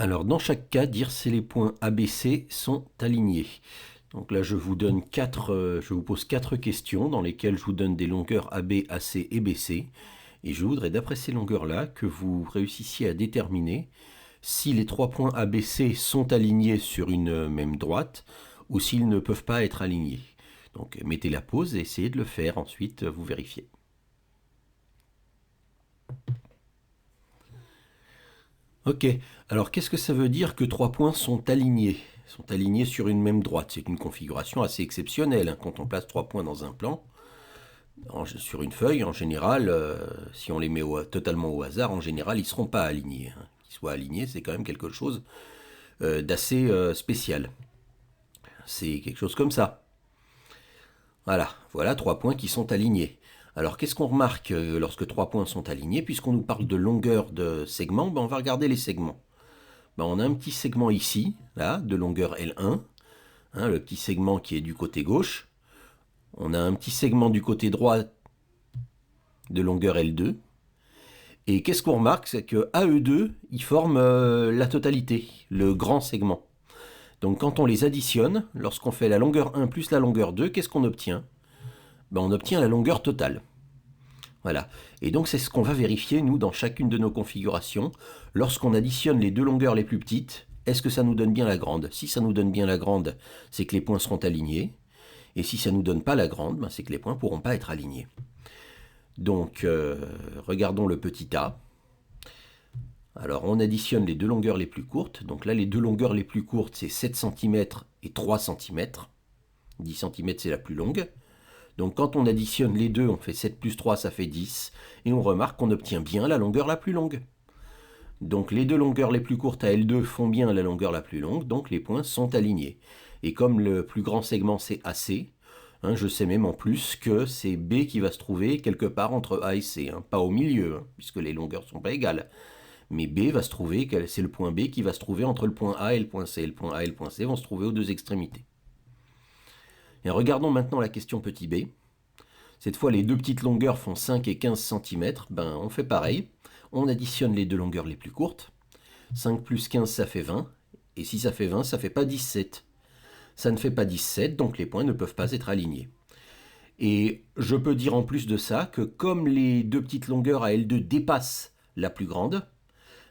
Alors, dans chaque cas, dire si les points ABC sont alignés. Donc là, je vous pose 4 questions dans lesquelles je vous donne des longueurs AB, AC et BC. Et je voudrais, d'après ces longueurs-là, que vous réussissiez à déterminer si les 3 points ABC sont alignés sur une même droite ou s'ils ne peuvent pas être alignés. Donc, mettez la pause et essayez de le faire. Ensuite, vous vérifiez. Ok, alors qu'est-ce que ça veut dire que 3 points sont alignés? Sont alignés sur une même droite. C'est une configuration assez exceptionnelle, hein, quand on place 3 points dans un plan. Sur une feuille, en général, si on les met totalement au hasard, en général, ils ne seront pas alignés, hein. Qu'ils soient alignés, c'est quand même quelque chose d'assez spécial. C'est quelque chose comme ça. Voilà 3 points qui sont alignés. Alors qu'est-ce qu'on remarque lorsque 3 points sont alignés? Puisqu'on nous parle de longueur de segment, ben, on va regarder les segments. Ben, on a un petit segment ici, là, de longueur L1, hein, le petit segment qui est du côté gauche. On a un petit segment du côté droit de longueur L2. Et qu'est-ce qu'on remarque? C'est que AE2, ils forment la totalité, le grand segment. Donc quand on les additionne, lorsqu'on fait la longueur 1 plus la longueur 2, qu'est-ce qu'on obtient? Ben, on obtient la longueur totale. Voilà. Et donc c'est ce qu'on va vérifier, nous, dans chacune de nos configurations. Lorsqu'on additionne les deux longueurs les plus petites, est-ce que ça nous donne bien la grande? Si ça nous donne bien la grande, c'est que les points seront alignés. Et si ça ne nous donne pas la grande, ben, c'est que les points ne pourront pas être alignés. Donc, regardons le petit a. Alors, on additionne les deux longueurs les plus courtes. Donc là, les deux longueurs les plus courtes, c'est 7 cm et 3 cm. 10 cm, c'est la plus longue. Donc quand on additionne les deux, on fait 7 plus 3, ça fait 10. Et on remarque qu'on obtient bien la longueur la plus longue. Donc les deux longueurs les plus courtes à L2 font bien la longueur la plus longue, donc les points sont alignés. Et comme le plus grand segment c'est AC, hein, je sais même en plus que c'est B qui va se trouver quelque part entre A et C, hein, pas au milieu, hein, puisque les longueurs ne sont pas égales. Mais B va se trouver, c'est le point B qui va se trouver entre le point A et le point C. Le point A et le point C vont se trouver aux deux extrémités. Et regardons maintenant la question petit b. Cette fois, les deux petites longueurs font 5 et 15 cm. Ben, on fait pareil. On additionne les deux longueurs les plus courtes. 5 plus 15, ça fait 20. Et si ça fait 20, ça ne fait pas 17. Ça ne fait pas 17, donc les points ne peuvent pas être alignés. Et je peux dire en plus de ça que comme les deux petites longueurs à L2 dépassent la plus grande,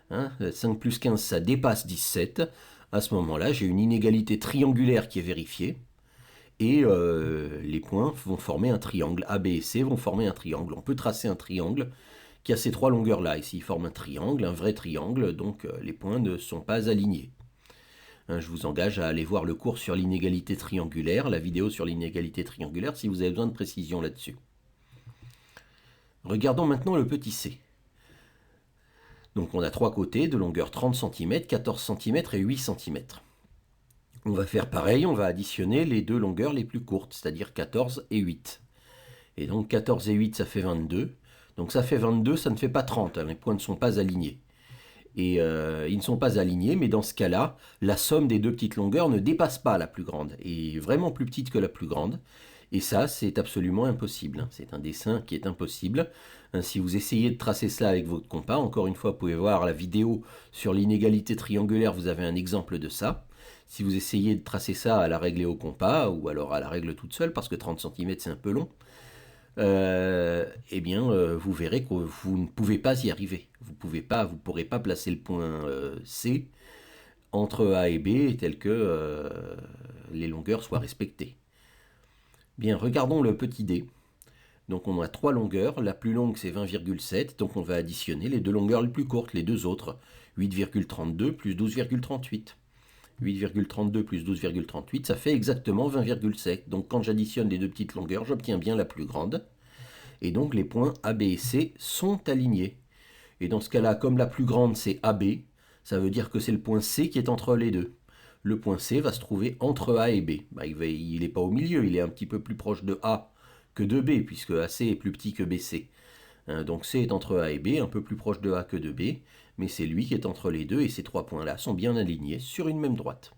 hein, 5 plus 15, ça dépasse 17, à ce moment-là, j'ai une inégalité triangulaire qui est vérifiée. Et les points vont former un triangle. A, B et C vont former un triangle. On peut tracer un triangle qui a ces trois longueurs-là. Ici, il forme un triangle, un vrai triangle, donc les points ne sont pas alignés. Hein, je vous engage à aller voir le cours sur l'inégalité triangulaire, la vidéo sur l'inégalité triangulaire, si vous avez besoin de précision là-dessus. Regardons maintenant le petit c. Donc on a trois côtés de longueur 30 cm, 14 cm et 8 cm. On va faire pareil, on va additionner les deux longueurs les plus courtes, c'est-à-dire 14 et 8. Et donc 14 et 8, ça fait 22. Donc ça fait 22, ça ne fait pas 30, hein, les points ne sont pas alignés. Et ils ne sont pas alignés, mais dans ce cas-là, la somme des deux petites longueurs ne dépasse pas la plus grande, et vraiment plus petite que la plus grande. Et ça, c'est absolument impossible. C'est un dessin qui est impossible. Si vous essayez de tracer cela avec votre compas, encore une fois, vous pouvez voir la vidéo sur l'inégalité triangulaire, vous avez un exemple de ça. Si vous essayez de tracer ça à la règle et au compas, ou alors à la règle toute seule, parce que 30 cm c'est un peu long, eh bien, vous verrez que vous ne pouvez pas y arriver. Vous ne pourrez pas placer le point C entre A et B tel que les longueurs soient respectées. Bien, regardons le petit d. Donc on a trois longueurs, la plus longue c'est 20,7, donc on va additionner les deux longueurs les plus courtes, les deux autres, 8,32 plus 12,38. 8,32 plus 12,38, ça fait exactement 20,7. Donc quand j'additionne les deux petites longueurs, j'obtiens bien la plus grande. Et donc les points A, B et C sont alignés. Et dans ce cas-là, comme la plus grande c'est AB, ça veut dire que c'est le point C qui est entre les deux. Le point C va se trouver entre A et B. Bah, il n'est pas au milieu, il est un petit peu plus proche de A que de B, puisque AC est plus petit que BC. Donc C est entre A et B, un peu plus proche de A que de B, mais c'est lui qui est entre les deux, et ces trois points-là sont bien alignés sur une même droite.